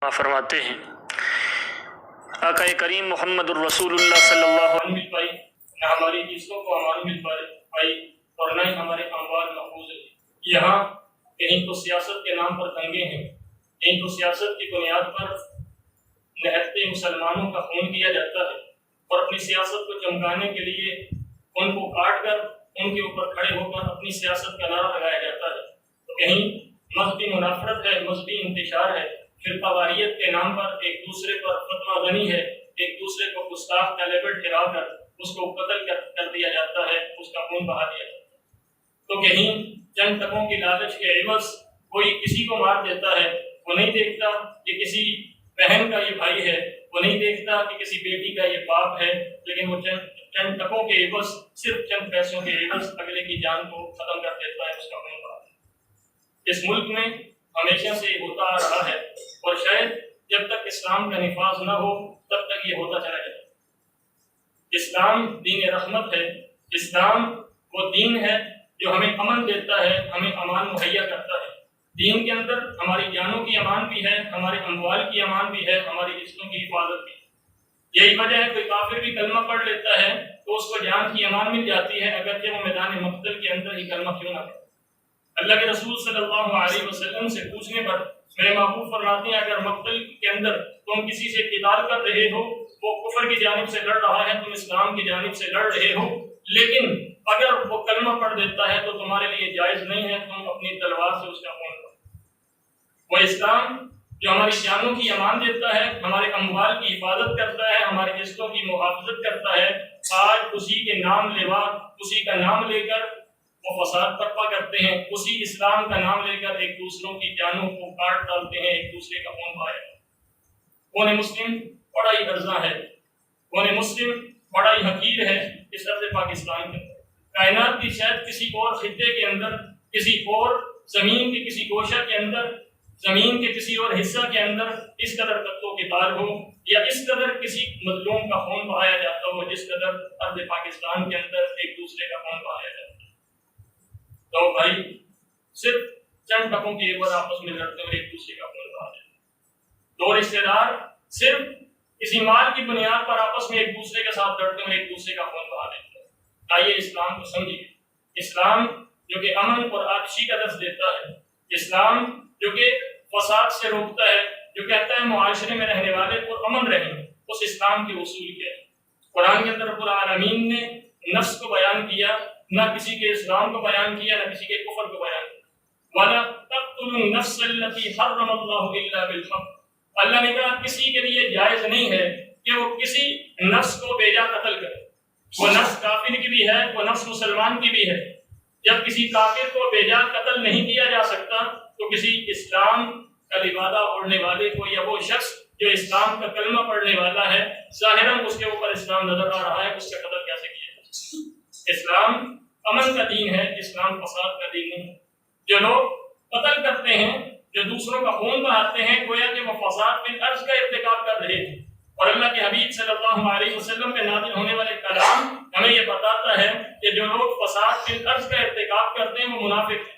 فرماتے ہیں آقا کریم محمد الرسول اللہ صلی اللہ علیہ وسلم پائی نہ ہماری چیزوں کو امان مل پائی اور نہ ہی ہمارے اموال محفوظ ہے۔ یہاں کہیں تو سیاست کے نام پر دنگے ہیں، کہیں تو سیاست کی بنیاد پر نہتے مسلمانوں کا خون کیا جاتا ہے اور اپنی سیاست کو چمکانے کے لیے ان کو کاٹ کر ان کے اوپر کھڑے ہو کر اپنی سیاست کا نعرہ لگایا جاتا ہے۔ تو کہیں مذہبی منافرت ہے، مذہبی انتشار ہے، فرقہ واریت کے نام پر ایک دوسرے پر فتویٰ غنی ہے، ایک دوسرے کو گستاخ کا لیبل ٹھہرا کر اس کو قتل کر دیا جاتا ہے، اس کا خون بہا دیا جاتا ہے۔ تو کہیں چند ٹکوں کی لالچ کے عوض کوئی کسی کو مار دیتا ہے، وہ نہیں دیکھتا کہ کسی بہن کا یہ بھائی ہے، وہ نہیں دیکھتا کہ کسی بیٹی کا یہ باپ ہے، لیکن وہ چند ٹکوں کے عوض، صرف چند پیسوں کے عوض اگلے کی جان کو ختم کر دیتا ہے، اس کا خون بہا دیتا ہے۔ اس ملک میں ہمیشہ سے ہوتا آ رہا ہے اور شاید جب تک اسلام کا نفاذ نہ ہو تب تک یہ ہوتا چلا جائے۔ اسلام دین رحمت ہے، اسلام وہ دین ہے جو ہمیں امن دیتا ہے، ہمیں امان مہیا کرتا ہے۔ دین کے اندر ہماری جانوں کی امان بھی ہے، ہمارے اموال کی امان بھی ہے، ہماری عزتوں کی حفاظت بھی ہے۔ یہی وجہ ہے کوئی کافر بھی کلمہ پڑھ لیتا ہے تو اس کو جان کی امان مل جاتی ہے، اگرچہ وہ میدان مقتل کے اندر ہی کلمہ کیوں نہ پڑھے۔ اللہ کے رسول صلی اللہ علیہ وسلم سے پوچھنے پر میرے محبوب فرماتے ہیں اگر مقتل کے اندر تم کسی سے قتال کر رہے ہو، وہ کفر کی جانب سے لڑ رہا ہے، تم اسلام کی جانب سے لڑ رہے ہو، لیکن اگر وہ کلمہ پڑھ دیتا ہے تو تمہارے لیے جائز نہیں ہے تم اپنی تلوار سے اس کا خون کرو۔ وہ اسلام جو ہماری جانوں کی امان دیتا ہے، ہمارے اموال کی حفاظت کرتا ہے، ہماری عزتوں کی محافظت کرتا ہے، آج اسی کے نام لیوا، اسی کا نام لے کر وہ فساد برپا کرتے ہیں، اسی اسلام کا نام لے کر ایک دوسروں کی جانوں کو کاٹ ڈالتے ہیں، ایک دوسرے کا خون بہایا۔ کون مسلم بڑا ہی ارزاں ہے، کون مسلم بڑا ہی حقیر ہے اس طرح پاکستان کے کائنات کی شاید کسی اور خطے کے اندر، کسی اور زمین کے کسی گوشہ کے اندر، زمین کے کسی اور حصہ کے اندر اس قدر قتل و قتال ہو یا اس قدر کسی مظلوم کا خون بہایا جاتا ہو جس قدر ارض پاکستان کے اندر ایک دوسرے کا خون بہایا جاتا ہے۔ تو بھائی صرف چند ٹکوں کے عوض آپس میں لڑتے ہوئے ایک دوسرے کا خون بہا دیتے ہیں۔ دو رشتے دار صرف کسی مال کی بنیاد پر آپس میں ایک دوسرے کے ساتھ لڑتے ہوئے ایک دوسرے کا خون بہا دیتے ہیں۔ آئیے اسلام کو سمجھیے، اسلام جو کہ امن اور آتشی کا درس دیتا ہے، اسلام جو کہ فساد سے روکتا ہے، جو کہتا ہے معاشرے میں رہنے والے پر امن رہیں، اس اسلام کے اصول کیا ہے؟ قرآن کے اندر رب العالمین نے نفس کو بیان کیا، نہ کسی کے اسلام کو بیان کیا، نہ کسی کے کفر کو بیان کیا۔ وَلَا تَقْتُلُوا النَّفْسَ الَّتِي حَرَّمَ اللَّهُ إِلَّا بِالْحَقِّ، اللہ نے کہا کسی کے لیے جائز نہیں ہے کہ وہ کسی نفس کو بے جا قتل کرے، وہ نفس کافر کی بھی ہے، وہ نفس مسلمان کی بھی ہے۔ جب کسی کافر کو بے جا قتل نہیں کیا جا سکتا تو کسی اسلام کا لبادہ اوڑھنے والے کو یا وہ شخص جو اسلام کا کلمہ پڑھنے والا ہے، ظاہراً اس کے اوپر اسلام نظر آ رہا ہے، اس کا قتل کیسے کیا جا سکتا؟ اسلام امن کا دین ہے، اسلام فساد کا دین نہیں۔ جو لوگ قتل کرتے ہیں، جو دوسروں کا خون بہاتے ہیں، گویا کہ وہ فساد فی الارض کا ارتکاب کر رہے ہیں۔ اور اللہ کے حبیب صلی اللہ علیہ وسلم پہ نازل ہونے والے کلام ہمیں یہ بتاتا ہے کہ جو لوگ فساد فی الارض کا ارتکاب کرتے ہیں وہ منافق ہیں۔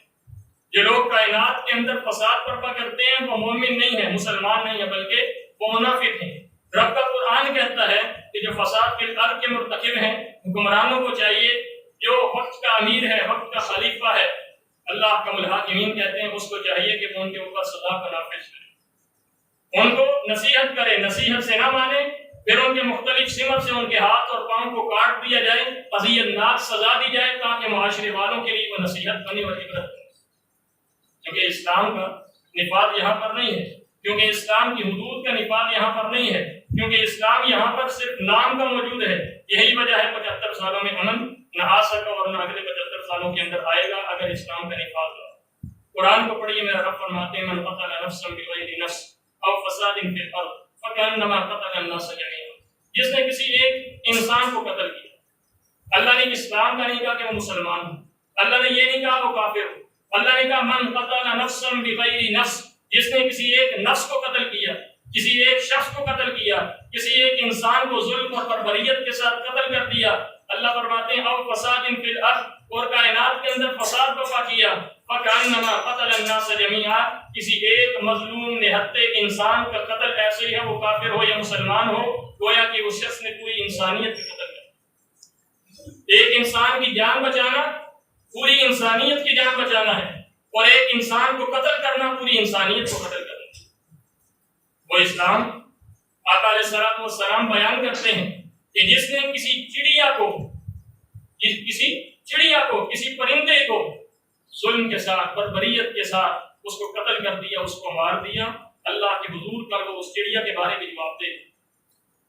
جو لوگ کائنات کے اندر فساد برپا کرتے ہیں وہ مومن نہیں ہے، مسلمان نہیں ہے، بلکہ وہ منافق ہیں۔ رب کا قرآن کہتا ہے کہ جو فساد فی الارض کے مرتکب ہیں، حکمرانوں کو چاہیے، جو وقت کا امیر ہے، وقت کا خلیفہ ہے، اللہ کا الحاکمین کہتے ہیں، اس کو چاہیے کہ وہ ان کے اوپر سزا کا نافذ کرے، ان کو نصیحت کرے، نصیحت سے نہ مانے، پھر ان کے مختلف سمت سے ان کے ہاتھ اور پاؤں کو کاٹ دیا جائے، اذیت ناک سزا دی جائے، تاکہ معاشرے والوں کے لیے وہ نصیحت بنے اور عبرت بنے۔ کیونکہ اسلام کا نفاذ یہاں پر نہیں ہے، کیونکہ اسلام کی حدود کا نفاذ یہاں پر نہیں ہے، کیونکہ اسلام یہاں پر صرف نام کا موجود ہے۔ یہی وجہ ہے 75 سالوں میں امن نہ آ سکا اور نہ اگلے 75 سالوں کے اندر آئے گا اگر اسلام کا نفاذ ہو۔ قرآن کو پڑھیے، میرا رب فرماتے ہیں من قتل نفسا بغیر نفس او فساد فی الارض فکأنما قتل الناس جميعا، جس نے کسی ایک انسان کو قتل کیا، اللہ نے اسلام کا نہیں کہا کہ وہ مسلمان ہو، اللہ نے یہ نہیں کہا وہ کافر ہو، اللہ نے کہا من قتل نفسا بغیر نفس، جس نے کسی ایک نفس کو قتل کیا، کسی ایک شخص کو قتل کیا، کسی ایک انسان کو ظلم اور بربریت کے ساتھ قتل کر دیا، اللہ فرماتے ہیں او فساد فی الارض، اور کائنات کے اندر فساد برپا کیا، فَكَأَنَّمَا قَتَلَ النَّاسَ جَمِيعًا، کسی ایک مظلوم نہتے انسان کا قتل ایسے ہی ہے، وہ کافر ہو یا مسلمان ہو، گویا کہ اس شخص نے پوری انسانیت کا قتل کیا۔ ایک انسان کی جان بچانا پوری انسانیت کی جان بچانا ہے، اور ایک انسان کو قتل کرنا پوری انسانیت کو قتل کرنا ہے۔ وہ اسلام آقا علیہ الصلوۃ والسلام بیان کرتے ہیں کہ جس نے کسی چڑیا کو کسی پرندے کو ظلم کے ساتھ بربریت کے ساتھ اس کو قتل کر دیا، اس کو مار دیا، اللہ کے حضور کل وہ اس چڑیا کے بارے میں جواب دے،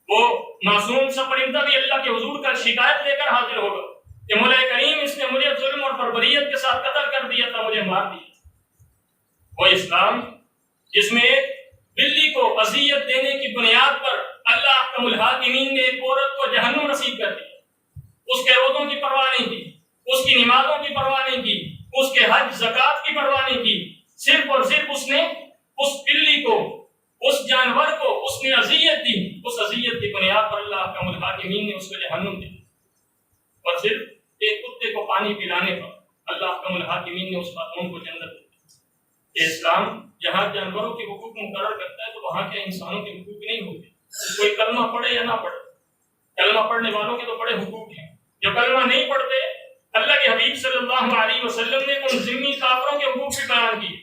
وہ معصوم سا پرندہ بھی اللہ کے حضور کل شکایت لے کر حاضر ہوگا کہ مولا کریم اس نے مجھے ظلم اور بربریت کے ساتھ قتل کر دیا تھا، مجھے مار دیا۔ وہ اسلام جس میں بلی کو اذیت دینے کی بنیاد پر اللہ احکم الحاکمین نے ایک عورت کو جہنم نصیب کر دیا، اس کے روزوں کی پرواہ نہیں کی، اس کی نمازوں کی پرواہ نہیں کی، اس کے حج زکات کی پرواہ نہیں کی، صرف اور صرف اس نے اس بلی کو، اس جانور کو اس نے اذیت دی، اس اذیت کی بنیاد پر اللہ احکم الحاکمین نے اس کو جہنم دی، اور صرف ایک کتے کو پانی پلانے پر اللہ احکم الحاکمین نے اس خاتون کو جنت دی۔ اسلام جہاں جانوروں کے حقوق مقرر کرتا ہے تو وہاں کے انسانوں کے حقوق نہیں ہوتے، کوئی کلمہ پڑھے یا نہ پڑھے، کلمہ پڑھنے والوں کے تو بڑے حقوق ہیں، جو کلمہ نہیں پڑھتے اللہ کے حبیب صلی اللہ علیہ وسلم نے ان ذمہ کافروں کے حقوق بھی بیان کیے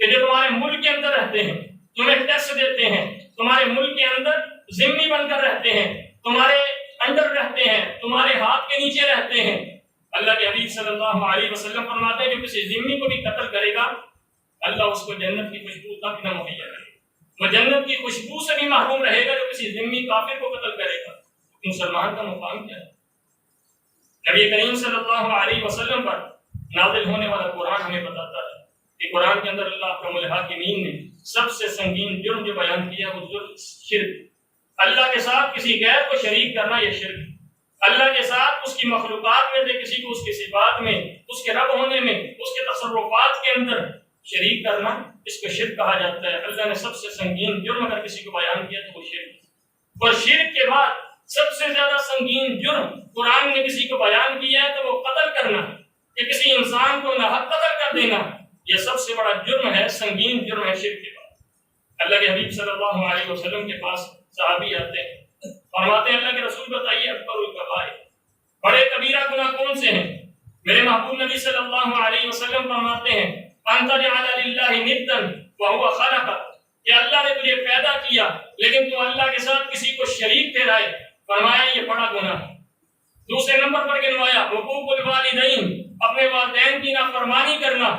کہ جو تمہارے ملک کے اندر رہتے ہیں، تمہیں ٹیکس دیتے ہیں، تمہارے ملک کے اندر ذمہ بن کر رہتے ہیں، تمہارے انڈر رہتے ہیں، تمہارے ہاتھ کے نیچے رہتے ہیں۔ اللہ کے حبیب صلی اللہ علیہ وسلم فرماتے ہیں جو کسی ذمہ کو بھی قتل کرے گا اللہ اس کو جنت کی خوشبو تک نہ مہیا کرے گا، وہ جنت کی خوشبو سے بھی محروم رہے گا جو کسی ذمہ کافر کو قتل کرے گا۔ مسلمان کا مقام کیا ہے؟ نبی کریم صلی اللہ علیہ وسلم پر نازل ہونے والا قرآن ہمیں بتاتا ہے کہ قرآن کے اندر اللہ احکم الحاکمین نے سب سے سنگین جرم جو بیان کیا وہ جرم شرک، اللہ کے ساتھ کسی غیر کو شریک کرنا، یہ شرک۔ اللہ کے ساتھ اس کی مخلوقات میں سے کسی کو اس کی صفات میں، اس کے رب ہونے میں، اس کے تصرفات کے اندر شریک کرنا، اس کو شرک کہا جاتا ہے۔ اللہ نے سب سے سنگین جرم اگر کسی کو بیان کیا تو وہ شرک، اور شرک کے بعد سب سے زیادہ سنگین جرم قرآن نے کسی کو بیان کیا ہے تو وہ قتل کرنا، کہ کسی انسان کو ناحق قتل کر دینا، یہ سب سے بڑا جرم ہے، سنگین جرم ہے شرک کے بعد۔ اللہ کے حبیب صلی اللہ علیہ وسلم کے پاس صحابی آتے ہیں، فرماتے ہیں اللہ کے رسول بتائیے اکبر الکبائر، بڑے کبیرہ گناہ کون سے ہیں؟ میرے محبوب نبی صلی اللہ علیہ وسلم فرماتے ہیں ان تجعل للہ ندا وهو خلقک، کہ اللہ نے تجھے پیدا کیا لیکن تو اللہ کے ساتھ کسی کو شریک ٹھہرائے، فرمایا یہ بڑا گناہ ہے۔ دوسرے نمبر پر گنوایا حقوق الوالدین، اپنے والدین کی نافرمانی کرنا،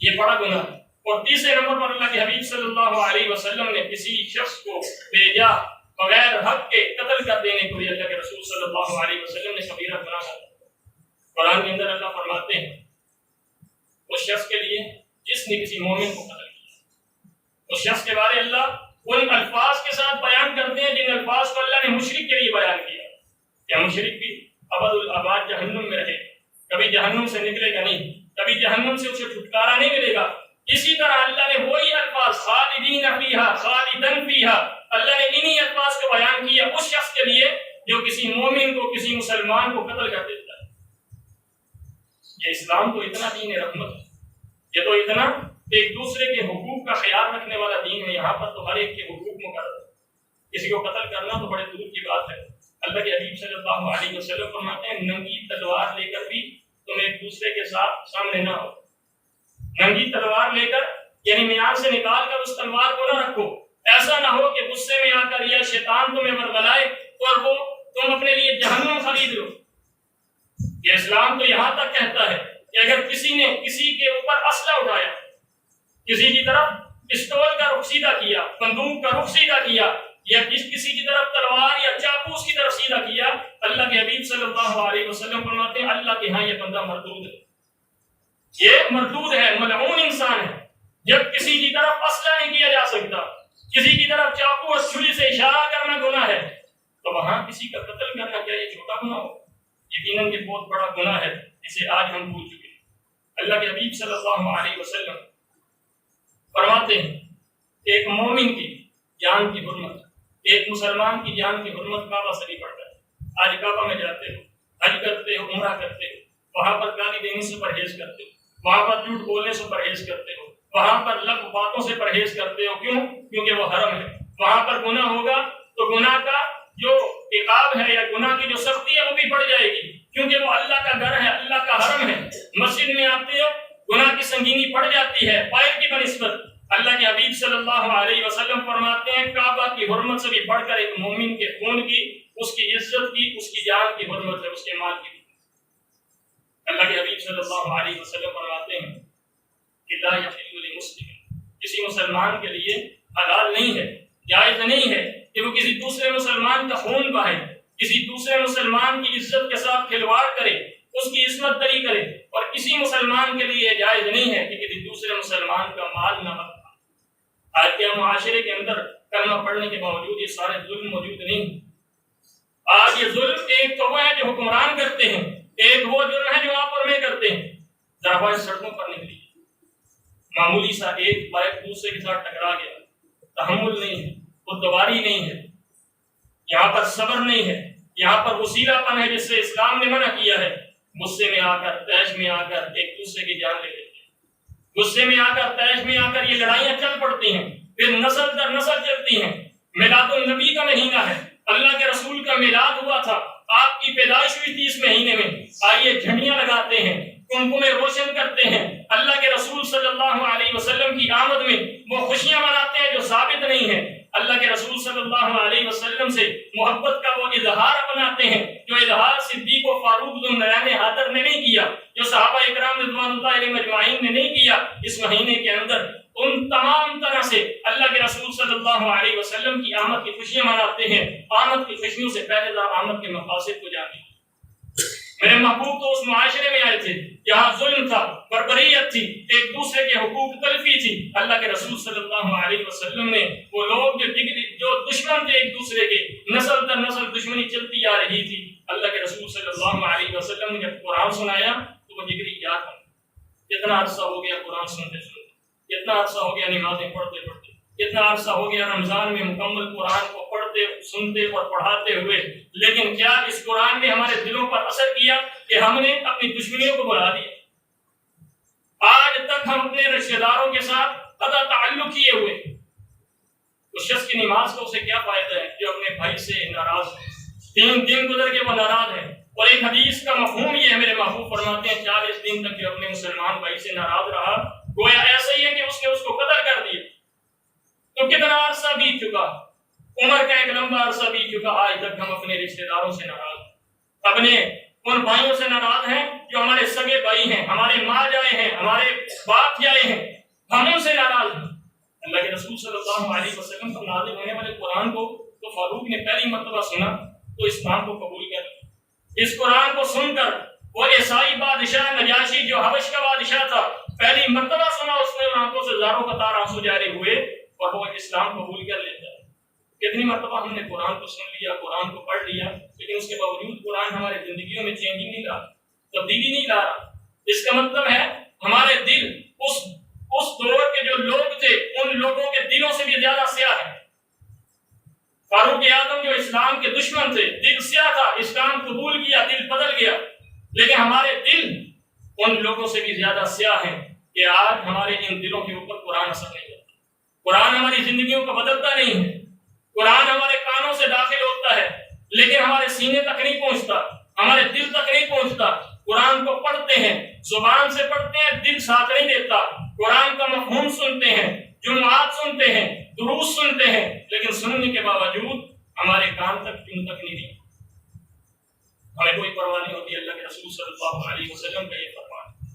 یہ بڑا گناہ ہے۔ اور تیسرے نمبر پر اللہ کے حبیب صلی اللہ علیہ وسلم نے کسی شخص کو بھیجا بغیر حق کے قتل کر دینے کو بھی اللہ کے رسول صلی اللہ علیہ وسلم نے کبیرہ گناہ کہا۔ قرآن کے اندر اللہ فرماتے ہیں اس شخص کے لیے جس نے کسی مومن کو قتل کیا، اس شخص کے بارے اللہ ان الفاظ کے ساتھ بیان کرتے ہیں جن الفاظ کو اللہ نے مشرک کے لیے بیان کیا، کہ مشرک بھی ابد الاباد جہنم میں رہے، کبھی جہنم سے نکلے گا نہیں، کبھی جہنم سے اسے چھٹکارا نہیں ملے گا۔ اسی طرح اللہ نے وہی الفاظ خالدین فیہا خالدن فیہا، اللہ نے انہی الفاظ کو بیان کیا اس شخص کے لیے جو کسی مومن کو، کسی مسلمان کو قتل کر دیتا ہے۔ یہ اسلام تو اتنا دین رحمت ہے، یہ تو اتنا ایک دوسرے کے حقوق کا خیال رکھنے والا دین ہے، یہاں پر تو ہر ایک کے حقوق مقرر ہے، کسی کو قتل کرنا تو بڑے دور کی بات ہے۔ اللہ کے حبیب صلی اللہ علیہ وسلم فرماتے ہیں ننگی تلوار لے کر بھی تم ایک دوسرے کے ساتھ سامنے نہ ہو، ننگی تلوار لے کر یعنی میان سے نکال کر اس تلوار کو نہ رکھو، ایسا نہ ہو کہ غصے میں آ کر یا شیطان تمہیں ورغلائے اور وہ تم اپنے لیے جہنم خرید لو۔ یہ اسلام تو یہاں تک کہتا ہے کہ اگر کسی نے کسی کے اوپر اسلحہ اٹھایا، کسی کی طرف پستول کا رخ سیدھا کیا، بندوق کا رخ سیدھا کیا، یا کسی کی طرف تلوار یا چاقو اس کی طرف سیدھا کیا، اللہ کے حبیب صلی اللہ علیہ وسلم فرماتے ہیں اللہ کے ہاں یہ بندہ مردود ہے، یہ مردود ہے، ملعون انسان ہے۔ جب کسی کی طرف اسلحہ نہیں کیا جا سکتا، کسی کی طرف چاقو اور چھری سے اشارہ کرنا گناہ ہے، تو وہاں کسی کا قتل کرنا کیا یہ چھوٹا گناہ ہو؟ یقیناً یہ بہت بڑا گناہ ہے جسے آج ہم بھول چکے ہیں۔ اللہ کے حبیب صلی اللہ علیہ وسلم فرماتے ہیں کہ ایک مومن کی جان کی حرمت، ایک مسلمان کی جان کی حرمت کعبہ سے نہیں پڑتا ہے۔ آج کعبہ میں جاتے ہو، حج کرتے ہو، عمرہ کرتے ہو، وہاں پر گالی دینے سے پرہیز کرتے ہو، وہاں پر جھوٹ بولنے سے پرہیز کرتے ہو، وہاں پر لغو باتوں سے پرہیز کرتے ہو. کیوں؟ کیونکہ وہ حرم ہے. وہاں پر گناہ ہوگا تو گناہ کا جو عقاب ہے یا گناہ کی جو سختی ہے وہ بھی بڑھ جائے گی، کیونکہ وہ اللہ کا گھر ہے، اللہ کا حرم ہے. مسجد میں آتے ہو گناہ کی سنگینی بڑھ جاتی ہے پائر کی بنسبت. اللہ کے حبیب صلی اللہ علیہ وسلم فرماتے ہیں کعبہ کی حرمت سے بھی بڑھ کر ایک مومن کے خون کی، اس کی عزت کی، اس کی جان کی حرمت ہے، اس کے مال کی. اللہ کے حبیب صلی اللہ علیہ وسلم فرماتے ہیں کہ لا یحل لمسلم، کسی مسلمان کے لیے حلال نہیں ہے، جائز نہیں ہے کہ وہ کسی دوسرے مسلمان کا خون بہائے، کسی دوسرے مسلمان کی عزت کے ساتھ کھلواڑ کرے، اس کی عصمت دری کرے. اور کسی مسلمان کے لیے جائز نہیں ہے کہ کسی دوسرے مسلمان کا مال نہ بخائے. آج کے معاشرے کے اندر کلمہ پڑھنے کے باوجود یہ سارے ظلم موجود نہیں. آج یہ ظلم ایک تو وہ ہے جو حکمران کرتے ہیں، ایک وہ جرم ہے جو آپ اور میں کرتے ہیں. ذرا سڑکوں پر نکلی، معمولی سا ایک بائک دوسرے کے ساتھ ٹکرا گیا، تحمل نہیں ہے، خودداری نہیں ہے، یہاں پر صبر نہیں ہے، یہاں پر وسیلہ پن ہے جس سے اسلام نے منع کیا ہے. غصے میں آ کر، تیش میں آ کر ایک دوسرے کی جان لے لیتے ہیں. غصے میں آ کر، تیش میں آ کر یہ لڑائیاں چل پڑتی ہیں، پھر نسل در نسل چلتی ہیں. میلاد النبی کا مہینہ ہے، اللہ کے رسول کا میلاد ہوا تھا، آپ کی پیدائش ہوئی تھی اس مہینے میں. آئیے جھنڈیاں لگاتے ہیں، کمکمے روشن کرتے ہیں. اللہ کے رسول صلی اللہ علیہ وسلم کی آمد میں وہ خوشیاں مناتے ہیں جو ثابت نہیں ہے. اللہ کے رسول صلی اللہ علیہ وسلم سے محبت کا وہ اظہار اپناتے ہیں جو اظہار صدیق و فاروق ذو النورین حیدر نے نہیں کیا، جو صحابہ اکرام رضوان اللہ علیہم اجمعین نے نہیں کیا. اس مہینے کے اندر ان تمام طرح سے اللہ کے رسول صلی اللہ علیہ وسلم کی آمد کی خوشیاں مناتے ہیں. آمد کی خوشیوں سے پہلے آمد کے مقاصد کو جانتے ہیں. میرے محبوب تو اس معاشرے میں آئے تھے جہاں ظلم تھا، بربریت تھی، ایک دوسرے کے حقوق تلفی تھی. اللہ کے رسول صلی اللہ علیہ وسلم نے وہ لوگ جو دشمن تھے ایک دوسرے کے، نسل در نسل دشمنی چلتی آ رہی تھی، اللہ کے رسول صلی اللہ علیہ وسلم نے جب قرآن سنایا تو وہ جگری یاد ہو. کتنا عرصہ ہو گیا قرآن سنتے سنتے، کتنا عرصہ ہو گیا نمازیں پڑھتے پڑھتے، کتنا عرصہ ہو گیا رمضان میں مکمل قرآن کو پڑھتے، سنتے اور پڑھاتے ہوئے. لیکن کیا اس قرآن نے ہمارے دلوں پر اثر کیا کہ ہم نے اپنی دشمنیوں کو بڑھا دیا؟ آج تک ہم اپنے رشتہ داروں کے ساتھ قطع تعلق کیے ہوئے. اس شخص کی نماز کو اسے کیا فائدہ ہے جو اپنے بھائی سے ناراض ہے؟ 3 دن گزر کے وہ ناراض ہے. اور ایک حدیث کا مفہوم یہ ہے، میرے محبوب فرماتے ہیں 40 دن تک جو اپنے مسلمان بھائی سے ناراض رہا گویا ایسا ہی ہے کہ اس نے اس کو قتل کر دیا. تو کتنا عرصہ بیت چکا، عمر کا ایک لمبا عرصہ بیت چکا، آج تک ہم اپنے رشتہ داروں سے ناراض ہیں، اپنے ان بھائیوں سے ناراض ہیں جو ہمارے سگے بھائی ہیں، ہمارے ماں جائے ہیں، ہمارے باپ جائے ہیں، ہم ان سے ناراض ہیں. اللہ کے رسول صلی اللہ علیہ وسلم پر نازل ہونے والے قرآن کو تو فاروق نے پہلی مرتبہ سنا تو اسلام کو قبول کر. اس قرآن کو سن کر وہ عیسائی بادشاہ نجاشی جو حبش کا بادشاہ تھا پہلی مرتبہ سنا، اس نے آنکھوں سے زاروں قطار آنسو جاری ہوئے اور وہ اسلام قبول کر لیتا ہے. کتنی مرتبہ ہم نے قرآن کو سن لیا، قرآن کو پڑھ لیا، لیکن اس کے باوجود قرآن ہمارے زندگیوں میں چینجنگ نہیں لا رہا، تبدیلی نہیں لا رہا. اس کا مطلب ہے ہمارے دل اس دور کے جو لوگ تھے ان لوگوں کے دلوں سے بھی زیادہ سیاہ ہے. فاروق اعظم جو اسلام کے دشمن تھے، دل سیاہ تھا، اسلام قبول کیا، دل بدل گیا. لیکن ہمارے دل ان لوگوں سے بھی زیادہ سیاہ ہیں کہ آج ہمارے ان دلوں کے اوپر قرآن اثر نہیں کرتا. قرآن ہماری زندگیوں کو بدلتا نہیں ہے. قرآن ہمارے کانوں سے داخل ہوتا ہے لیکن ہمارے سینے تک نہیں پہنچتا، ہمارے دل تک نہیں پہنچتا. قرآن کو پڑھتے ہیں، زبان سے پڑھتے ہیں، دل ساتھ نہیں دیتا. قرآن کا مفہوم سنتے ہیں، جمعات سنتے ہیں، دروس سنتے ہیں، لیکن سننے کے باوجود ہمارے کان تک کیوں تک نہیں دی. ہمیں کوئی پرواہ نہیں ہوتی. اللہ کے رسول صلی اللہ علیہ وسلم کا یہ فرمان ہے.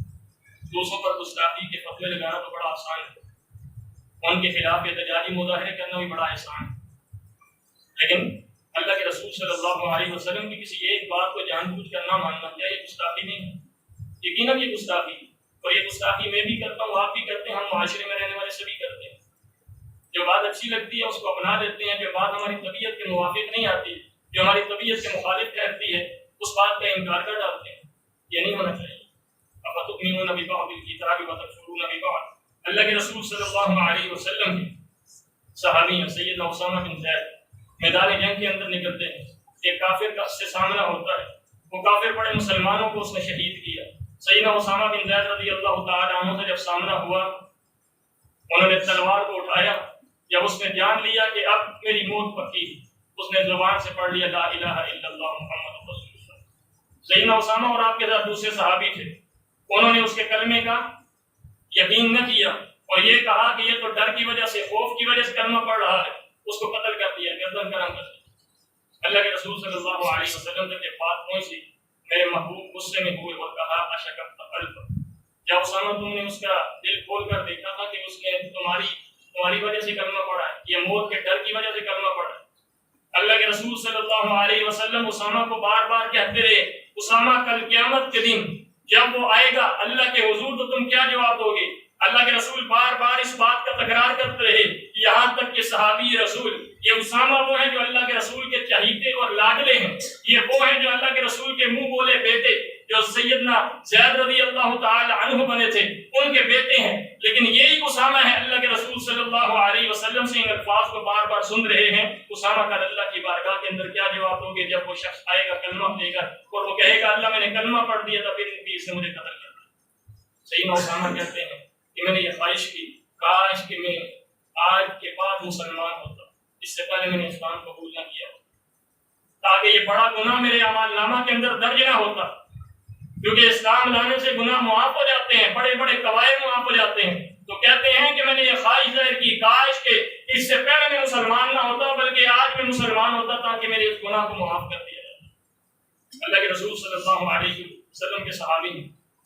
دوسروں پر گستاخی کے فتوے لگانا تو بڑا آسان ہے، ان کے خلاف احتجاجی مظاہرے کرنا بھی بڑا آسان ہے، لیکن اللہ کے رسول صلی اللہ علیہ وسلم کی کسی ایک بات کو جان بوجھ کر نہ ماننا کیا یہ گستاخی نہیں ہے؟ یقیناً یہ گستاخی، اور یہ گستاخی میں بھی کرتا ہوں، آپ بھی کرتے ہیں، ہم معاشرے میں رہنے والے سبھی کرتے ہیں. جو بات اچھی لگتی ہے اس کو اپنا لیتے ہیں، جو بات ہماری طبیعت کے موافق نہیں آتی، جو ہماری طبیعت کے مخالف ٹھہرتی ہے، اس بات کا انکار کر ڈالتے ہیں. یہ نہیں ہونا چاہیے. افتؤمنون ببعض الکتاب وتکفرون ببعض. اللہ کے رسول صلی اللہ علیہ وسلم کے صحابی ہیں سیدنا اسامہ بن زید، میدان جنگ کے اندر نکلتے ہیں، ایک کافر کا سے سامنا ہوتا ہے، وہ کافر بڑے مسلمانوں کو اس نے شہید کیا. سیدنا اسامہ بن زید رضی اللہ تعالی عنہ سے جب سامنا ہوا، انہوں نے تلوار کو اٹھایا، جب اس نے جان لیا کہ اب میری موت پکی، اس نے زبان سے پڑھ لیا لا الہ الا اللہ محمد رسول اللہ۔ سیدنا اسامہ اور آپ کے ساتھ دوسرے صحابی تھے، انہوں نے اس کے کلمے کا یقین نہ کیا اور یہ کہا کہ یہ تو ڈر کی وجہ سے، خوف کی وجہ سے کلمہ پڑھ رہا ہے، اس کو قتل کر دیا، گردن کرم کر دیا۔ اللہ کے رسول صلی اللہ علیہ وسلم تک یہ بات پہنچی، میرے محبوب غصے میں ہوئے اور کہا اشکت قلب، یا اسامہ تم نے اس کا دل کھول کر دیکھا تھا کہ اس نے تمہاری وجہ سے کلمہ پڑھا ہے، یہ موت کے ڈر کی وجہ سے کلمہ پڑھا ہے۔ اللہ کے رسول صلی اللہ علیہ وسلم اسامہ کو بار بار کہتے رہے، اسامہ کل قیامت کے دن جب وہ آئے گا اللہ کے حضور تو تم کیا جواب دو گے؟ اللہ کے رسول بار بار اس بات کا تکرار کرتے رہے، یہاں تک کہ صحابی رسول، یہ اسامہ وہ ہیں جو اللہ کے رسول کے چہیتے اور لاڈلے ہیں، یہ وہ ہیں جو اللہ کے رسول کے منہ بولے بیٹے، جو سیدنا زید رضی اللہ تعالی عنہ بنے تھے، ان کے بیٹے ہیں، لیکن یہی اسامہ ہے اللہ کے رسول صلی اللہ علیہ وسلم سے ان الفاظ کو بار بار سن رہے ہیں۔ اسامہ کا اللہ کی بارگاہ کے اندر کیا جواب دو گے جب وہ شخص آئے گا کلمہ دے گا اور وہ کہے گا اللہ میں نے کلمہ پڑھ دیا تھا پھر اس نے مجھے قتل کر دیا؟ سیدنا اسامہ کہتے ہیں کہ میں نے یہ خواہش کی، کاش کہ میں آج کے بعد مسلمان ہوتا، اس سے پہلے میں نے اسلام قبول نہ کیا تاکہ یہ بڑا گناہ میرے اعمال نامہ کے اندر درج نہ ہوتا، کیونکہ اسلام لانے سے گناہ معاف ہو جاتے ہیں، بڑے بڑے قبائل معاف ہو جاتے ہیں۔ تو کہتے ہیں کہ میں نے یہ خواہش ظاہر کی، کاش کہ اس سے پہلے میں مسلمان نہ ہوتا بلکہ آج میں مسلمان ہوتا تاکہ میرے اس گناہ کو معاف کر دیا جاتا۔ اللہ کے رسول صلی اللہ علیہ وسلم کے صحابی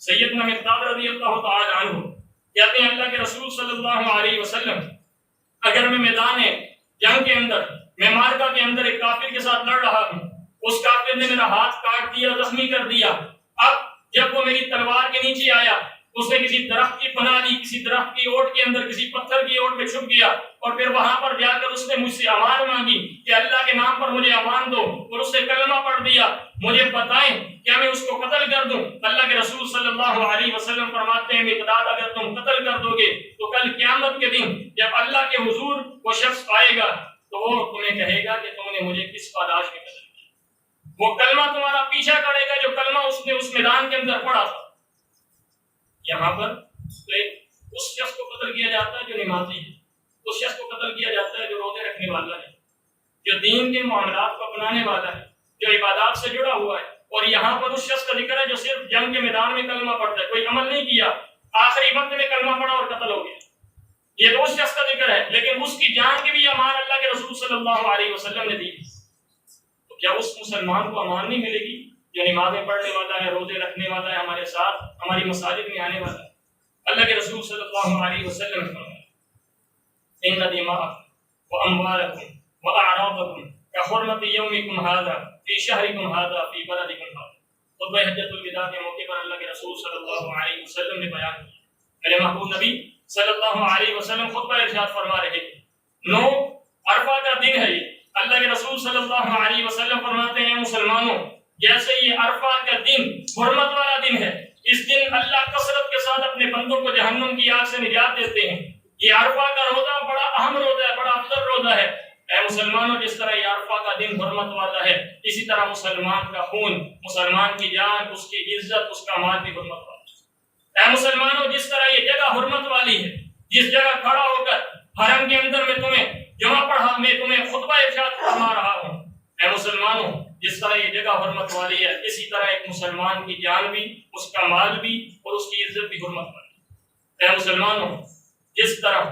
سیدنا مقداد رضی اللہ تعالی عنہ کہتے ہیں اللہ کے رسول صلی اللہ علیہ وسلم اگر میں میدان جنگ کے اندر، میں مارکا کے اندر ایک کافر کے ساتھ لڑ رہا ہوں، اس کافر نے میرا ہاتھ کاٹ دیا، زخمی کر دیا، اب جب وہ میری تلوار کے نیچے آیا، اس نے کسی درخت کی پناہ لی، کسی درخت کی اوٹ کے اندر، کسی پتھر کی اوٹ میں چھپ گیا اور پھر وہاں پر جا کر اس نے مجھ سے امان مانگی کہ اللہ کے نام پر مجھے امان دو، اور اس نے کلمہ پڑھ دیا، مجھے بتائیں کیا میں اس کو قتل کر دوں؟ اللہ کے رسول صلی اللہ علیہ وسلم فرماتے ہیں مقداد اگر تم قتل کر دو گے تو کل قیامت کے دن جب اللہ کے حضور وہ شخص آئے گا تو وہ تمہیں کہے گا کہ تم نے مجھے کس پاداش میں قتل کیا؟ وہ کلمہ تمہارا پیچھا کرے گا جو کلمہ اس نے اس میدان کے اندر پڑھا تھا۔ یہاں پر اس شخص کو قتل کیا جاتا ہے جو نمازی ہے، اس شخص کو قتل کیا جاتا ہے جو روزے رکھنے والا ہے، جو دین کے معاملات کو اپنانے والا ہے، جو عبادات سے جڑا ہوا ہے، اور یہاں پر اس شخص کا ذکر ہے جو صرف جنگ کے میدان میں کلمہ پڑھتا ہے، کوئی عمل نہیں کیا، آخری وقت میں کلمہ پڑھا اور قتل ہو گیا، یہ تو اس شخص کا ذکر ہے، لیکن اس کی جان کی بھی امان اللہ کے رسول صلی اللہ علیہ وسلم نے دی۔ تو کیا اس مسلمان کو امان نہیں ملے گی جو نمازیں پڑھنے والا ہے، روزے رکھنے والا ہے، ہمارے ساتھ ہماری مساجد میں آنے والا ہے؟ اللہ کے رسول صلی اللہ علیہ وسلم نے فرمایا ان دماءکم واموالکم واعراضکم کحرمت یومکم ھذا فی شہرکم ھذا فی بلدکم ھذا۔ خطبہ حجۃ الوداع کے موقع پر اللہ کے رسول صلی اللہ علیہ وسلم نے بیان کیا، میرے محبوب نبی صلی اللہ علیہ وسلم خطبہ ارشاد فرما رہے ہیں 9 عرفہ کا دن ہے، یہ اللہ کے رسول صلی اللہ علیہ وسلم فرماتے ہیں مسلمانوں جیسے یہ عرفہ کا دن حرمت والا دن ہے، اس دن اللہ کثرت کے ساتھ اپنے بندوں کو جہنم کی آگ سے نجات دیتے ہیں۔ یہ عرفہ کا روزہ بڑا اہم روزہ ہے، بڑا افضل روزہ ہے۔ اے مسلمانوں جس طرح یہ عرفہ کا دن حرمت والا ہے، اسی طرح مسلمان کا خون، مسلمان کی جان، اس کی عزت، اس کا مال بھی حرمت والا ہے۔ اے مسلمانوں جس طرح یہ جگہ حرمت والی ہے، جس جگہ کھڑا ہو کر حرم کے اندر میں تمہیں خطبہ ارشاد فرما رہا ہوں، اے مسلمانوں جس طرح یہ جگہ حرمت والی ہے، اسی طرح ایک مسلمان کی جان بھی، اس کا مال بھی اور اس کی عزت بھی حرمت والی ہے۔ اے مسلمانوں جس طرح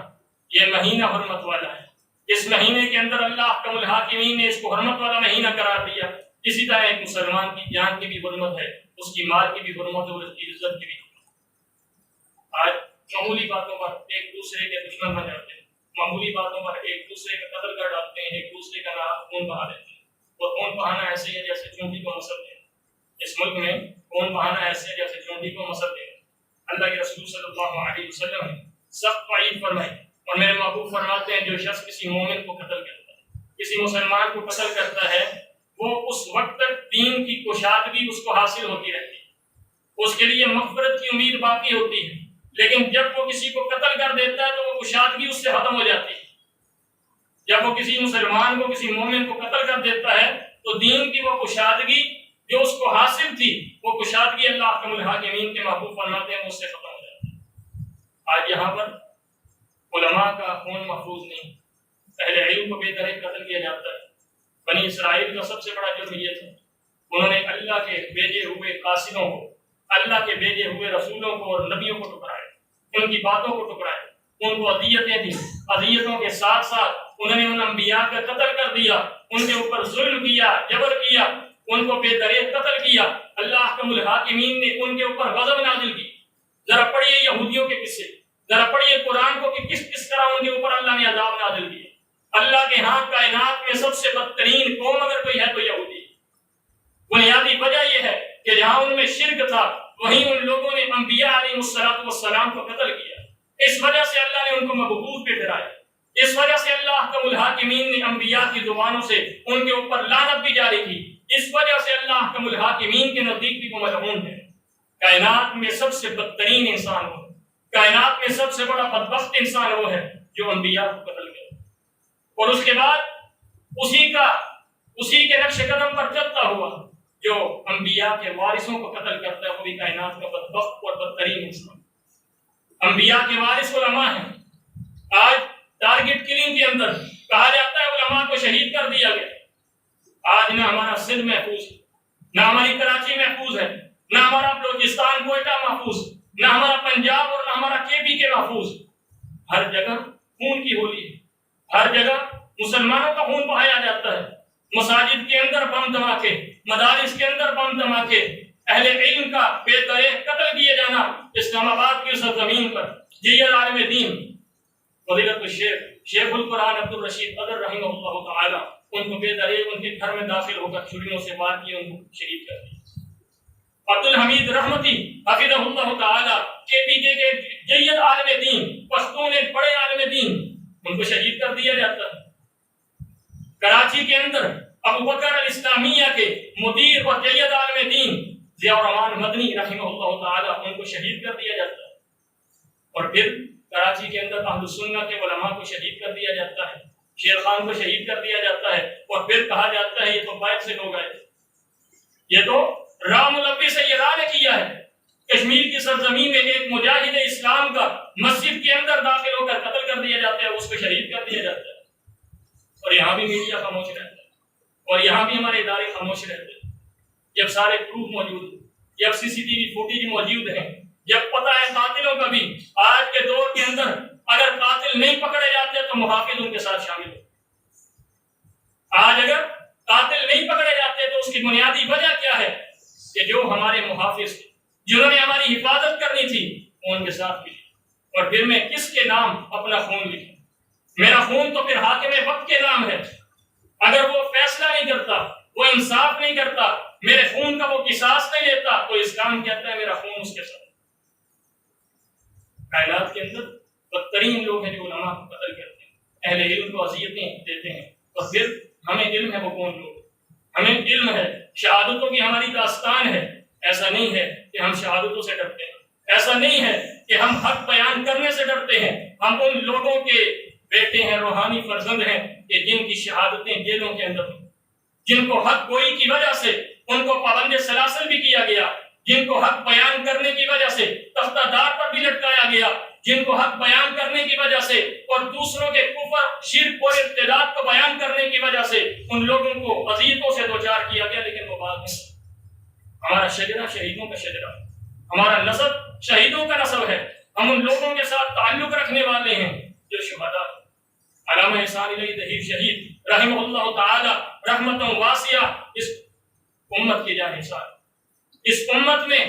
یہ مہینہ حرمت والا ہے، اس مہینے کے اندر اللہ احکم الحاکمین نے اس کو حرمت والا مہینہ قرار دیا، اسی طرح ایک مسلمان کی جان کی بھی حرمت ہے، اس کی مال کی بھی حرمت ہے اور اس کی عزت کی بھی حرمت۔ آج معمولی باتوں پر ایک دوسرے کے دشمن بن جاتے ہیں، معمولی باتوں پر ایک دوسرے کا قتل کر ڈالتے ہیں، ایک دوسرے کا خون بہا دیتے ہیں، اور خون بہانا ایسے ہے جیسے چونٹی کو مسل دینا۔ اس ملک میں خون بہانا ایسے ہے جیسے چونٹی کو مسل دینا۔ اللہ کے رسول صلی اللہ علیہ وسلم نے سخت وعید فرمائی، اور میرے محبوب فرماتے ہیں جو شخص کسی مومن کو قتل کرتا ہے، کسی مسلمان کو قتل کرتا ہے، وہ اس وقت تک دین کی کشادگی اس کو حاصل ہوتی رہتی ہے، اس کے لیے مغفرت کی امید باقی ہوتی ہے، لیکن جب وہ کسی کو قتل کر دیتا ہے تو وہ کشادگی اس سے ختم ہو جاتی ہے۔ جب وہ کسی مسلمان کو، کسی مومن کو قتل کر دیتا ہے تو دین کی وہ کشادگی جو اس کو حاصل تھی وہ کشادگی اللہ احکم الحاکمین کے محبوب فرماتے ہیں اس سے ختم ہو جاتی ہے۔ آج یہاں پر علماء کا خون محفوظ نہیں، اہل علم کو بے دریغ قتل کیا جاتا ہے۔ بنی اسرائیل کا سب سے بڑا جرم یہ تھا، انہوں نے اللہ کے بھیجے ہوئے قاصدوں کو، اللہ کے بھیجے ہوئے رسولوں کو اور نبیوں کو ٹکرائے، ان کی باتوں کو ٹکرائے، ان کو اذیتیں دی، اذیتوں کے ساتھ ساتھ انہوں نے ان انبیاء کا قتل کر دیا، ان کے اوپر ظلم کیا، جبر کیا، ان کو بے دریغ قتل کیا۔ اللہ احکم الحاکمین نے ان کے اوپر غضب نازل کی۔ ذرا پڑھیے یہودیوں کے قصے، ذرا پڑھیے قرآن کو کہ کس طرح ان کے اوپر اللہ نے عذاب نازل کیا۔ اللہ کے ہاں کائنات میں سب سے بدترین قوم اگر کوئی ہے تو یہودی۔ بنیادی وجہ یہ ہے کہ جہاں ان میں شرک تھا وہیں ان لوگوں نے انبیاء علیہ السلام کو قتل کیا۔ اس وجہ سے اللہ نے ان کو مبغوض پہ ٹھہرایا، اس وجہ سے اللہ احکم الحاکمین نے انبیاء کی زبانوں سے ان کے اوپر لعنت بھی جاری کی، اس وجہ سے اللہ احکم الحاکمین کے نزدیک بھی وہ ملعون ہے۔ کائنات میں سب سے بدترین انسان وہ ہے، کائنات میں سب سے بڑا بدبخت انسان وہ ہے جو انبیاء کو قتل کرے اور اس کے بعد اسی کے نقش قدم پر چلتا ہوا جو انبیاء کے وارثوں کو قتل کرتا ہے، وہ بھی کائنات کا بدبخت اور بدترین انسان۔ انبیاء کے وارث علماء ہیں۔ آج ٹارگٹ کلنگ کے اندر کہا جاتا ہے علماء کو شہید کر دیا گیا۔ آج نہ ہمارا سندھ محفوظ ہے، نہ ہماری کراچی محفوظ ہے، نہ ہمارا بلوچستان کوئٹہ محفوظ، نہ ہمارا پنجاب اور نہ ہمارا KP کے محفوظ۔ ہر جگہ خون کی ہولی ہے، ہر جگہ مسلمانوں کا خون بہایا جاتا ہے۔ مساجد کے اندر بم دھماکے، مدارس کے اندر بم دھماکے، اہل علم کا بے دریغ قتل کیے جانا اسلام آباد کی سرزمین پر۔ جیل عالم دین فضیلت الشیخ شیخ القرآن عبدالرشید قدر رحمہ اللہ تعالی، ان کو بے دریغ ان کے گھر میں داخل ہو کر چھریوں سے وار کیے، ان کو شہید کر دیا۔ عبدالحمید رحمتی حفظہ اللہ تعالی KP کے جیل عالم دین، پشتون ایک بڑے عالم دین، ان کو شہید کر دیا جاتا ہے۔ کراچی کے اندر ابو بکر الاسلامیہ کے مدیر اور جید عالم دین ضیاء الرحمن مدنی رحمہ اللہ تعالی، ان کو شہید کر دیا جاتا ہے۔ اور پھر کراچی کے اندر اہل سنہ کے علماء کو شہید کر دیا جاتا ہے، شیر خان کو شہید کر دیا جاتا ہے، اور پھر کہا جاتا ہے یہ تو بیت سے ہو گئے، یہ تو رام النبی سے یہ راہ نے کیا ہے۔ کشمیر کی سرزمین میں ایک مجاہد اسلام کا مسجد کے اندر داخل ہو کر قتل کر دیا جاتا ہے، اس کو شہید کر دیا جاتا ہے۔ اور یہاں بھی میڈیا خاموش رہتا ہے، اور یہاں بھی ہمارے ادارے خاموش رہتے ہیں۔ جب سارے پروف موجود ہیں، جب CCTV فوٹیج موجود ہیں، جب پتہ ہے قاتلوں کا بھی، آج کے دور کے اندر اگر قاتل نہیں پکڑے جاتے تو محافظ ان کے ساتھ شامل ہیں۔ آج اگر قاتل نہیں پکڑے جاتے تو اس کی بنیادی وجہ کیا ہے کہ جو ہمارے محافظ تھے، جنہوں نے ہماری حفاظت کرنی تھی، ان کے ساتھ بھی۔ اور پھر میں کس کے نام اپنا خون لکھوں؟ میرا خون تو پھر حاکم وقت کے نام ہے۔ اگر وہ فیصلہ نہیں کرتا، وہ انصاف نہیں کرتا، میرے خون کا وہ قصاص نہیں لیتا، تو اسلام کہتا ہے میرا خون اس کے ساتھ۔ کائنات کے اندر بدترین لوگ ہیں جو علماء کو قتل کرتے ہیں، اہل علم کو اذیتیں دیتے ہیں، اور پھر ہمیں علم ہے وہ کون لوگ، ہمیں علم ہے، شہادتوں کی ہماری داستان ہے۔ ایسا نہیں ہے کہ ہم شہادتوں سے ڈرتے ہیں، ایسا نہیں ہے کہ ہم حق بیان کرنے سے ڈرتے ہیں۔ ہم ان لوگوں کے بیٹے ہیں، روحانی فرزند ہیں کہ جن کی شہادتیں جیلوں کے اندر ہیں، جن کو حق گوئی کی وجہ سے ان کو پابند سلاسل بھی کیا گیا، جن کو حق بیان کرنے کی وجہ سے تختہ دار پر بھی لٹکایا گیا، جن کو حق بیان کرنے کی وجہ سے اور دوسروں کے کفر، شرک اور ارتداد کو بیان کرنے کی وجہ سے ان لوگوں کو اذیتوں سے دوچار کیا گیا، لیکن وہ بات نہیں۔ ہمارا شجرہ شہیدوں کا شجرہ، ہمارا نسب شہیدوں کا نسب ہے۔ ہم ان لوگوں کے ساتھ تعلق رکھنے والے ہیں جو شہداء۔ علامہ احسان علی دہیر شہید رحمہ اللہ تعالی رحمتوں واسعہ اس امت کی جانشان، اس امت میں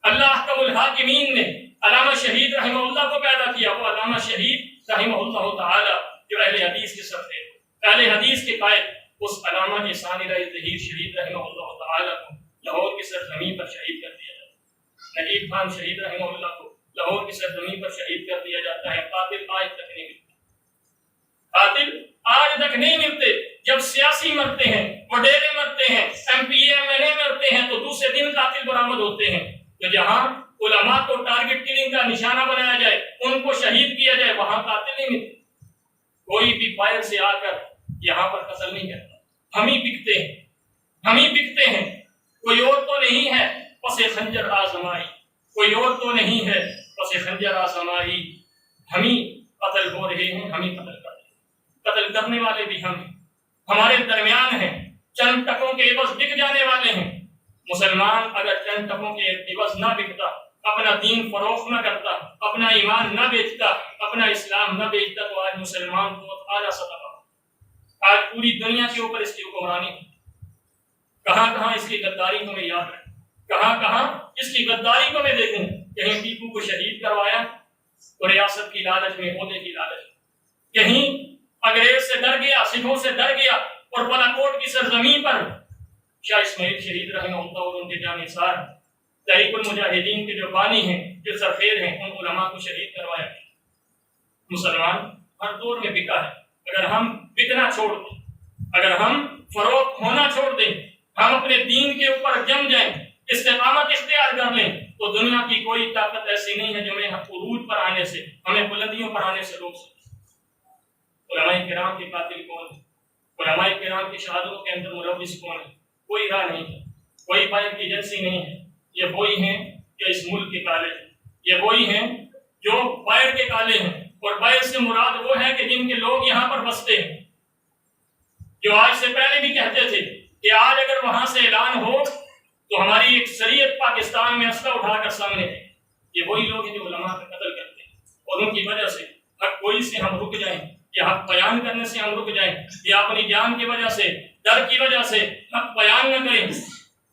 اللہ احکم الحاکمین نے علامہ شہید رحمہ اللہ کو پیدا کیا۔ وہ علامہ شہید رحمہ اللہ تعالی جو اہل حدیث کے سر تھے، اہل حدیث کے قائد، اس علامہ احسان علی دہیر شہید رحمہ اللہ تعالی کو لاہور کی سرزمین پر شہید کر دیا جاتا ہے۔ نجیب خان شہید رحمہ اللہ کو لاہور کی سرزمین پر شہید کر دیا جاتا ہے۔ قاتل آج تک نہیں ملتے، قاتل آج تک نہیں ملتے۔ جب سیاسی مرتے ہیں، وڈیرے مرتے ہیں، MP MLA مرتے ہیں تو دوسرے دن قاتل برآمد ہوتے ہیں۔ تو جہاں علماء کو ٹارگٹ کلنگ کا نشانہ بنایا جائے، ان کو شہید کیا جائے، وہاں قاتل نہیں ملتے۔ کوئی بھی باہر سے آ کر یہاں پر قتل نہیں کرتا، ہم ہی بکتے ہیں، ہم ہی بکتے ہیں۔ کوئی اور تو نہیں ہے پس خنجر آزمائی، کوئی اور تو نہیں ہے پس خنجر آزمائی، ہم ہی قتل ہو رہے ہیں، ہم ہی قتل کر رہے ہیں، قتل کرنے والے بھی ہم ہیں، ہمارے درمیان ہیں، چند ٹکوں کے عوض بک جانے والے ہیں۔ مسلمان اگر چند ٹکوں کے عوض نہ بکتا، اپنا دین فروخت نہ کرتا، اپنا ایمان نہ بیچتا، اپنا اسلام نہ بیچتا، تو آج مسلمان بہت اعلیٰ سطح پر، آج پوری دنیا کے اوپر اس کی حکمرانی ہے۔ کہاں کہاں اس کی غداری کو میں یاد رکھوں، کہاں کہاں اس کی غداری کو میں دیکھوں، کہیں ٹیپو کو شہید کروایا تو ریاست کی لالچ میں، عہدے کی لالچ، کہیں انگریز سے ڈر گیا، سکھوں سے ڈر گیا اور بالاکوٹ کی سرزمین پر شاہ اسماعیل شہید رحمہ اللہ اور ان کے جانثار تحریک المجاہدین کے جو بانی ہیں، جو سرخیر ہیں، ان علماء کو شہید کروایا۔ مسلمان ہر دور میں بکا ہے۔ اگر ہم بکنا چھوڑ دیں، اگر ہم فروخت ہونا چھوڑ دیں، ہم اپنے دین کے اوپر جم جائیں، استقامت اختیار کر لیں، تو دنیا کی کوئی طاقت ایسی نہیں ہے جو ہمیں عروج پر آنے سے، ہمیں بلندیوں پر آنے سے روک سکے۔ علماء کرام کے قاتل کون ہیں؟ علماء کرام کی شہادتوں کے اندر ملوث کون ہے؟ کوئی راہ نہیں ہے، کوئی بائک ایجنسی نہیں ہے۔ یہ وہی ہیں جو اس ملک کے کالے ہیں، یہ وہی ہیں جو باہر کے کالے ہیں، اور باہر سے مراد وہ ہے کہ جن کے لوگ یہاں پر بستے ہیں، جو آج سے پہلے بھی کہتے تھے کہ آج اگر وہاں سے اعلان ہو تو ہماری ایک شریعت پاکستان میں اسلحہ اٹھا کر سامنے ہے۔ یہ وہی لوگ ہیں جو علماء کا قتل کرتے ہیں، اور ان کی وجہ سے حق گوئی سے ہم رک جائیں، یا حق بیان کرنے سے ہم رک جائیں، یا اپنی جان کی وجہ سے، ڈر کی وجہ سے حق بیان نہ کریں،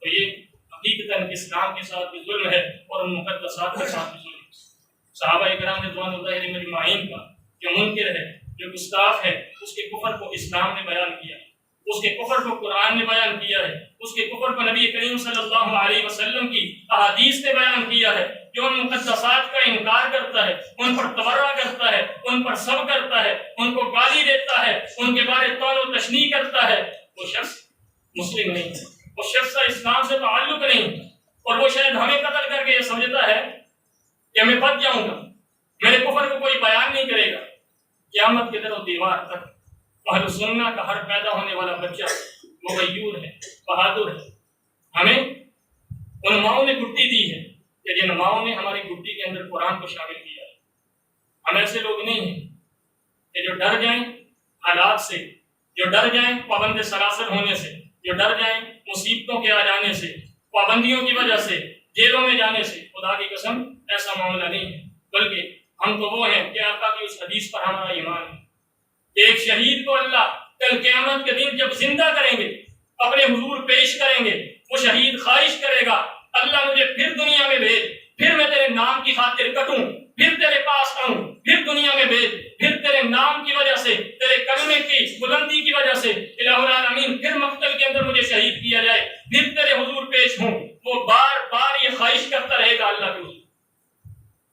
تو یہ حقیقتاً اسلام کے ساتھ بھی ظلم ہے اور ان مقدسات کے ساتھ بھی ظلم ہے۔ صحابہ کرام رضوان اللہ علیہم اجمعین کا جو منکر ہے، جو گستاخ ہے، اس کے کفر کو اسلام نے بیان کیا ہے، اس کے کفر کو قرآن نے بیان کیا ہے، اس کے کفر کو نبی کریم صلی اللہ علیہ وسلم کی احادیث نے بیان کیا ہے۔ جو ان مقدسات کا انکار کرتا ہے، ان پر تبرہ کرتا ہے، ان پر سب کرتا ہے، ان کو گالی دیتا ہے، ان کے بارے طعن و تشنیع کرتا ہے، وہ شخص مسلم نہیں ہے، وہ شخص کا اسلام سے تعلق نہیں، اور وہ شاید ہمیں قتل کر کے یہ سمجھتا ہے کہ میں بچ جاؤں گا، میرے کفر کو کوئی بیان نہیں کرے گا۔ قیامت کے در و دیوار تک اہل سنہ کا ہر پیدا ہونے والا بچہ وہ غیور ہے، بہادر ہے۔ ہمیں ان ماؤں نے گٹی دی ہے کہ جن ماؤں نے ہماری گٹی کے اندر قرآن کو شامل کیا ہے۔ ہم ایسے لوگ نہیں ہیں کہ جو ڈر جائیں حالات سے، جو ڈر جائیں پابند سلاسل ہونے سے، جو ڈر جائیں مصیبتوں کے آ جانے سے، پابندیوں کی وجہ سے، جیلوں میں جانے سے۔ خدا کی قسم ایسا معاملہ نہیں ہے، بلکہ ہم تو وہ ہیں کہ آقا کی اس حدیث پر ہمارا ایمان ہے کہ ایک شہید کو اللہ کل قیامت کے دن جب زندہ کریں گے، اپنے حضور پیش کریں گے، وہ شہید خواہش کرے گا اللہ مجھے پھر دنیا میں بھیج، پھر میں تیرے نام کی خاطر کٹوں، پھر تیرے پاس آؤں، پھر دنیا میں بھیج، پھر تیرے نام کی وجہ سے، تیرے کلمے کی بلندی کی وجہ سے الہ العالمین پھر مقتل کے اندر مجھے شہید کیا جائے، پھر تیرے حضور پیش ہوں۔ وہ بار بار یہ خواہش کرتا رہے گا اللہ کے حضور۔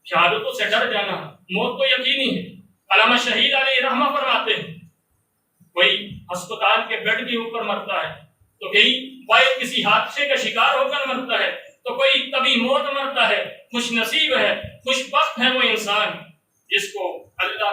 شہادتوں سے ڈر جانا، موت تو یقینی ہے۔ علامہ شہید علیہ رحمہ فرماتے ہیں کوئی ہسپتال کے بیڈ کے اوپر مرتا ہے، تو کوئی باہر کسی حادثے کا شکار ہو کر مرتا ہے، تو کوئی طبی موت مرتا ہے۔ خوش نصیب ہے، خوش بخت ہے وہ انسان جس کو اللہ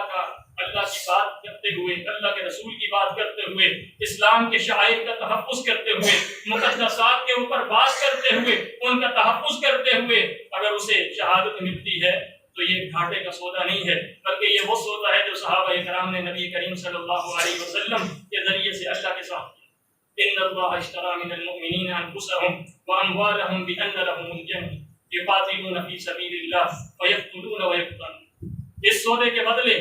کی بات کرتے ہوئے، اللہ کے رسول کی بات کرتے ہوئے، اسلام کے شعائر کا تحفظ کرتے ہوئے، مقدسات کے اوپر بات کرتے ہوئے، ان کا تحفظ کرتے ہوئے اگر اسے شہادت ملتی ہے تو یہ گھاٹے کا سودا نہیں ہے، بلکہ یہ وہ سودا ہے جو صحابہ کرام نے نبی کریم صلی اللہ علیہ وسلم کے ذریعے سے اللہ کے ساتھ کیا۔ ان اللہ اشتری من المؤمنین انفسهم واموالهم بان لهم الجنہ یقاتلون فی سبیل اللہ ویقتلون ویقتلون۔ اس سودے کے بدلے،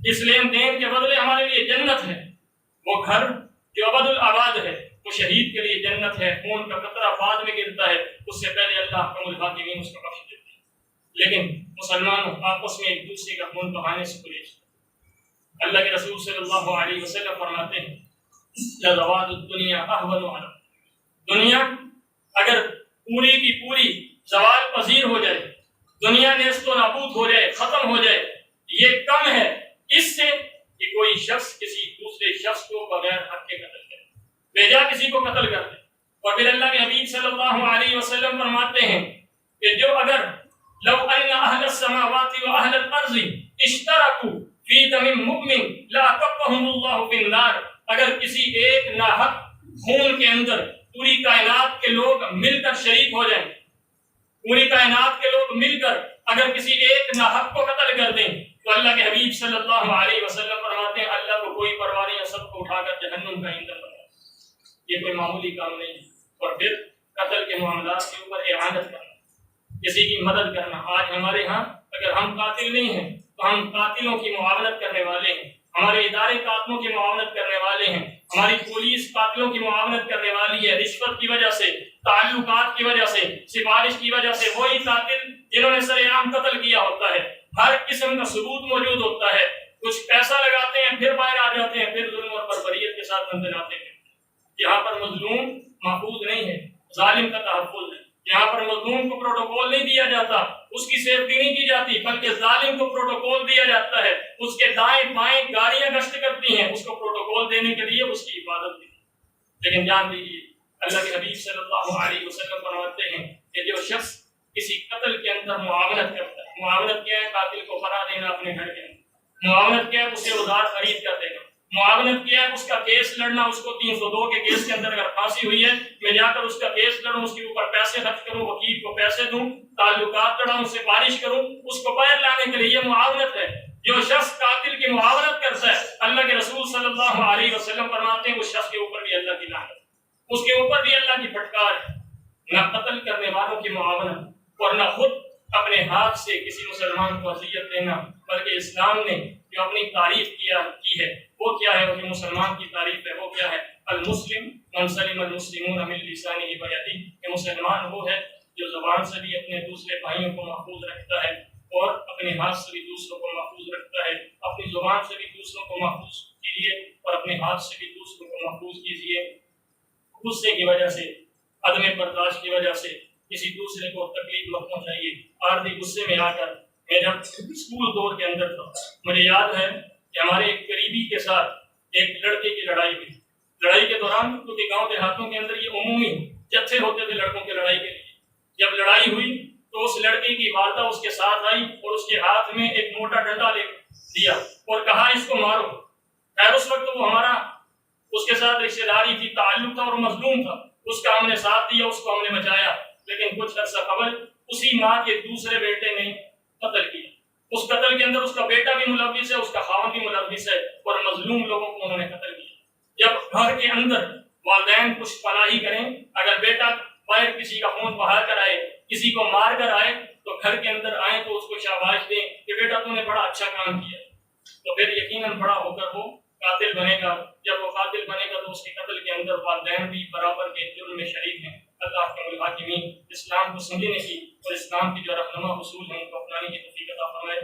اس لین دین کے بدلے ہمارے لیے جنت ہے۔ وہ گھر جو ابد الآباد ہے، وہ شہید کے لیے جنت ہے۔ خون کا قطرہ بعد میں گرتا ہے، اس سے پہلے اللہ احکم الحاکمین اس کو بخش دیتے ہیں۔ لیکن مسلمانوں آپس میں ایک دوسرے کا خون بہانے سے گریز۔ اللہ کے رسول صلی اللہ علیہ وسلم فرماتے ہیں لزوال الدنیا احون علی، دنیا اگر پوری کی پوری زوال پذیر ہو جائے، دنیا نیست و نابود ہو جائے، ختم ہو جائے، یہ کم ہے اس سے کہ کوئی شخص کسی دوسرے شخص کو بغیر حق کے قتل کرے، بے جا کسی کو قتل کر دے۔ اور پھر اللہ کے حبیب صلی اللہ علیہ وسلم فرماتے ہیں کہ جو اگر لو ان اہل السماوات واہل الارض اشترکوا فی دم مؤمن لاکفهم اللہ فی النار، اگر کسی ایک ناحق خون کے اندر پوری کائنات کے لوگ مل کر شریک ہو جائیں، پوری کائنات کے لوگ مل کر اگر کسی ایک ناحق کو قتل کر دیں تو اللہ کے حبیب صلی اللہ علیہ وسلم فرماتے ہیں اللہ کو کوئی پرواہ نہیں، سب کو اٹھا کر جہنم کا ایندھن بنائے۔ یہ کوئی معمولی کام نہیں ہے۔ اور پھر قتل کے معاملات کے اوپر اعانت کرنا، کسی کی مدد کرنا۔ آج ہمارے ہاں اگر ہم قاتل نہیں ہیں تو ہم قاتلوں کی معاونت کرنے والے ہیں، ہمارے ادارے قاتلوں کی معاونت کرنے والے ہیں، ہماری پولیس قاتلوں کی معاونت کرنے والی ہے، رشوت کی وجہ سے، تعلقات کی وجہ سے، سفارش کی وجہ سے۔ وہی قاتل جنہوں نے سر عام قتل کیا ہوتا ہے، ہر قسم کا ثبوت موجود ہوتا ہے، کچھ پیسہ لگاتے ہیں پھر باہر آ جاتے ہیں، پھر ظلم اور بربریت کے ساتھ اندر ہیں۔ یہاں پر مظلوم محفوظ نہیں ہے، ظالم کا تحفظ ہے۔ یہاں پر مظلوم کو پروٹوکول نہیں دیا جاتا، اس کی سیفٹی نہیں کی جاتی، بلکہ ظالم کو پروٹوکول دیا جاتا ہے، اس کے دائیں بائیں گاڑیاں گشت کرتی ہیں اس کو پروٹوکول دینے کے لیے، اس کی حفاظت کے لیے۔ لیکن جان لیجیے اللہ کے حبیب صلی اللہ علیہ وسلم فرماتے ہیں کہ جو شخص کسی قتل کے اندر معاونت کرتا ہے، معاونت کیا ہے؟ قاتل کو پناہ دینا اپنے گھر کے اندر، معاونت کیا ہے؟ اسے ادھار خرید کر دینا، معاونت کیا ہے؟ اس کا کیس لڑنا، اس کو 302 کے کیس کے اندر اگر پھانسی ہوئی ہے میں جا کر اس کا کیس لڑوں، اس کے اوپر پیسے خرچ کروں، وکیل کو پیسے دوں، تعلقات لڑاؤں، سفارش کروں، اس کو باہر لانے کے لیے یہ معاونت ہے۔ جو شخص قاتل کی معاونت کرتا ہے اللہ کے رسول صلی اللہ علیہ وسلم فرماتے ہیں اس شخص کے اوپر بھی اللہ کی لعنت، اس کے اوپر بھی اللہ کی پھٹکار ہے۔ نہ قتل کرنے والوں کی معاونت اور نہ خود اپنے ہاتھ سے کسی مسلمان کو اذیت دینا، بلکہ اسلام نے جو اپنی تعریف کی ہے وہ کیا ہے؟ وہ جو مسلمان کی تعریف ہے وہ کیا ہے؟ المسلم من سلم المسلمون من لسانہ ویدہ، کہ مسلمان وہ ہے جو زبان سے بھی اپنے دوسرے بھائیوں کو محفوظ رکھتا ہے اور اپنے ہاتھ سے بھی دوسروں کو محفوظ رکھتا ہے۔ اپنی زبان سے بھی دوسروں کو محفوظ کیجیے اور اپنے ہاتھ سے بھی دوسروں کو محفوظ کیجیے۔ غصے کی وجہ سے، عدم برداشت کی وجہ سے کسی دوسرے کو تکلیف مت پہنچائیے۔ آرزی غصے میں آ کر میں جب اسکول دور کے اندر تھا، مجھے یاد ہے کہ ہمارے ایک قریبی کے ساتھ ایک لڑکے کی لڑائی ہوئی۔ لڑائی کے دوران کیونکہ گاؤں دیہاتوں کے اندر یہ عمومی جتھے ہوتے تھے لڑکوں کی لڑائی کے لیے، جب لڑائی ہوئی تو اس لڑکے کی والدہ اس کے ساتھ آئی اور اس کے ہاتھ میں ایک موٹا ڈنڈا لے دیا اور کہا اس کو مارو۔ خیر اس وقت وہ ہمارا اس کے ساتھ رشتہ داری تھی، تعلق تھا اور مظلوم تھا، اس کا ہم نے ساتھ دیا، اس کو ہم نے بچایا۔ لیکن کچھ عرصہ قبل اسی ماں کے دوسرے بیٹے نے قتل کیا، اس قتل کے اندر اس کا بیٹا بھی ملوث ہے، اس کا خاوند بھی ملوث ہے اور مظلوم لوگوں کو انہوں نے قتل کیا۔ جب گھر کے اندر والدین کچھ پناہی کریں، اگر بیٹا باہر کسی کا خون بہا کر آئے، کسی کو مار کر آئے تو گھر کے اندر آئے تو اس کو شاباش دیں کہ بیٹا تو نے بڑا اچھا کام کیا، تو پھر یقیناً بڑا ہو کر وہ قاتل بنے گا۔ جب وہ قاتل بنے گا تو اس کے قتل کے اندر والدین بھی برابر کے جرم میں شریک ہیں۔ اللہ کے الحاکمین اسلام کو سمجھنے کی اور اسلام کی جو رہنما اصول ہیں ان کو اپنانے کی توفیق عطا فرمائے۔